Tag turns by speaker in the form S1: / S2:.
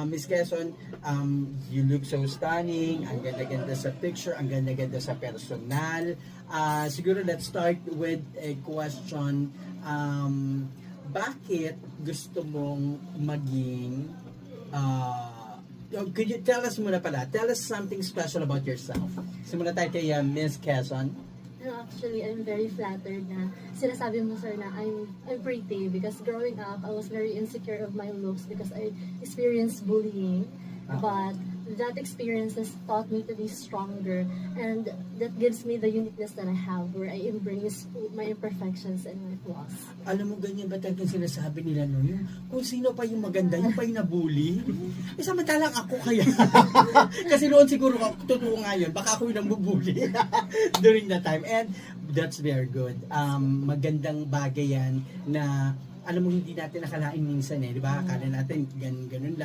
S1: Miss Quezon, you look so stunning. Ang ganda-ganda sa picture, ang ganda-ganda sa personal. Siguro let's start with a question. Bakit gusto mong maging could you tell us muna pala, tell us something special about yourself. Simula tayo kay Miss Quezon.
S2: Actually, I'm very flattered na sinasabi mo, sir, na I'm pretty because growing up, I was very insecure of my looks because I experienced bullying. But that experience has taught me to be stronger, and that gives me the uniqueness that I have, where I embrace my imperfections and my flaws.
S1: Alam mo, ganyan ba talagang sinasabi nila no? Yung, kung sino pa yung maganda, yung pa yung nabully. Samantalang ako kaya. Kasi noon siguro, totoo nga yun, baka ako yung nambubully during that time. And that's very good. Magandang bagay yan na alam mo, hindi natin nakalain minsan di ba? Akala natin ganun lang.